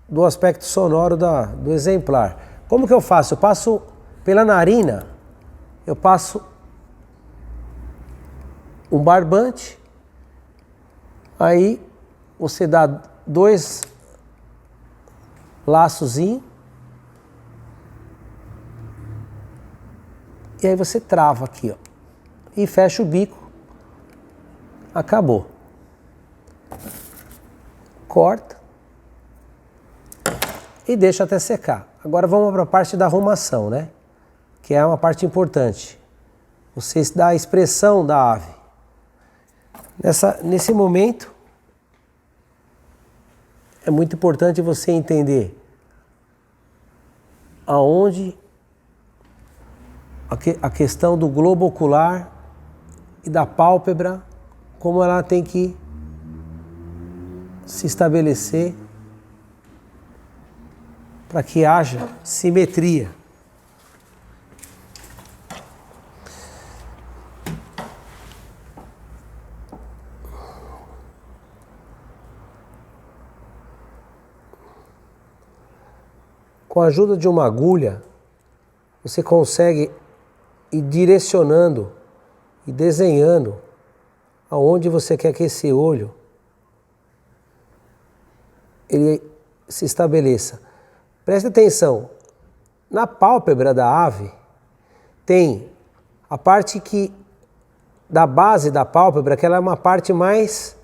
do aspecto sonoro do exemplar. Como que eu faço? Eu passo pela narina, eu passo um barbante, aí você dá 2 laçozinhos e aí você trava aqui, ó, e fecha o bico, acabou. Corta e deixa até secar. Agora vamos para a parte da arrumação, né? Que é uma parte importante. Você dá a expressão da ave. Nesse momento, é muito importante você entender aonde a questão do globo ocular e da pálpebra, como ela tem que se estabelecer para que haja simetria. Com a ajuda de uma agulha, você consegue ir direcionando e desenhando aonde você quer que esse olho ele se estabeleça. Preste atenção, na pálpebra da ave tem a parte da base da pálpebra, que ela é uma parte mais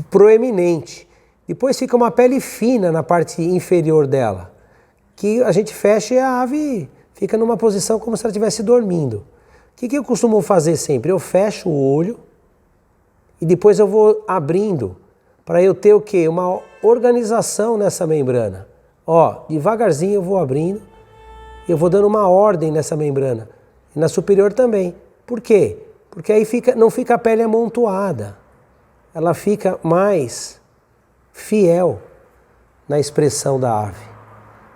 proeminente. Depois fica uma pele fina na parte inferior dela, que a gente fecha e a ave fica numa posição como se ela estivesse dormindo. O que eu costumo fazer sempre? Eu fecho o olho e depois eu vou abrindo para eu ter o quê? Uma organização nessa membrana. Ó, devagarzinho eu vou abrindo e eu vou dando uma ordem nessa membrana. E na superior também. Por quê? Porque aí não fica a pele amontoada. Ela fica mais fiel na expressão da ave.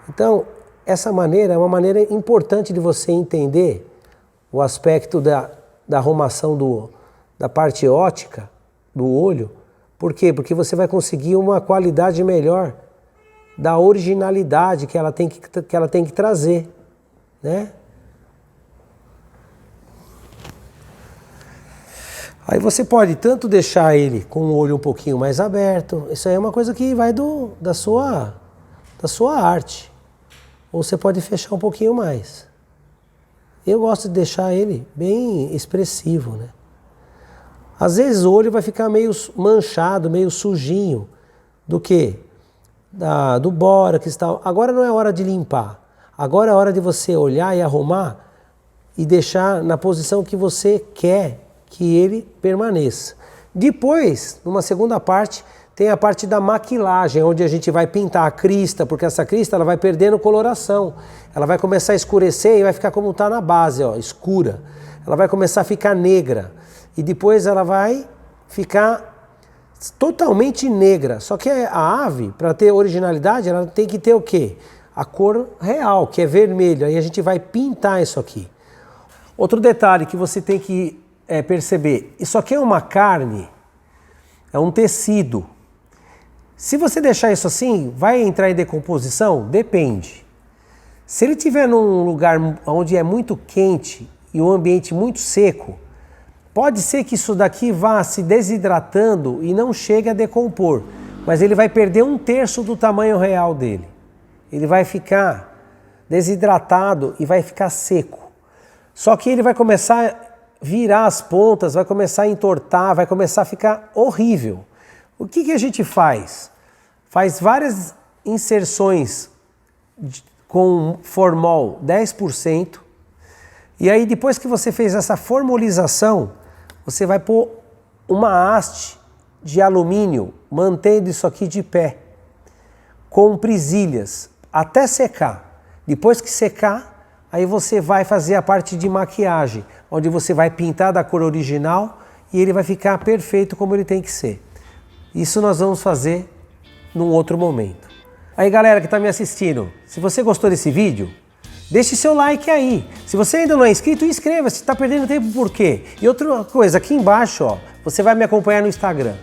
Então, essa maneira é uma maneira importante de você entender o aspecto da arrumação da parte óptica do olho. Por quê? Porque você vai conseguir uma qualidade melhor da originalidade que ela tem que trazer, né? Aí você pode tanto deixar ele com o olho um pouquinho mais aberto, isso aí é uma coisa que vai da sua arte. Ou você pode fechar um pouquinho mais. Eu gosto de deixar ele bem expressivo, né? Às vezes o olho vai ficar meio manchado, meio sujinho. Do quê? Do bórax e tal. Agora não é hora de limpar. Agora é hora de você olhar e arrumar e deixar na posição que você quer que ele permaneça. Depois, numa segunda parte, tem a parte da maquilagem, onde a gente vai pintar a crista, porque essa crista ela vai perdendo coloração. Ela vai começar a escurecer e vai ficar como está na base, ó, escura. Ela vai começar a ficar negra. E depois ela vai ficar totalmente negra. Só que a ave, para ter originalidade, ela tem que ter o quê? A cor real, que é vermelho. Aí a gente vai pintar isso aqui. Outro detalhe que você tem que perceber. Isso aqui é uma carne, é um tecido. Se você deixar isso assim, vai entrar em decomposição? Depende. Se ele estiver num lugar onde é muito quente e um ambiente muito seco, pode ser que isso daqui vá se desidratando e não chegue a decompor, mas ele vai perder 1/3 do tamanho real dele. Ele vai ficar desidratado e vai ficar seco. Só que ele vai começar a virar as pontas, vai começar a entortar, vai começar a ficar horrível. O que a gente faz? Faz várias inserções com formol 10%, e aí depois que você fez essa formolização, você vai pôr uma haste de alumínio, mantendo isso aqui de pé, com presilhas, até secar. Depois que secar, aí você vai fazer a parte de maquiagem, onde você vai pintar da cor original e ele vai ficar perfeito como ele tem que ser. Isso nós vamos fazer num outro momento. Aí galera que está me assistindo, se você gostou desse vídeo, deixe seu like aí. Se você ainda não é inscrito, inscreva-se. Está perdendo tempo por quê? E outra coisa, aqui embaixo, ó, você vai me acompanhar no Instagram.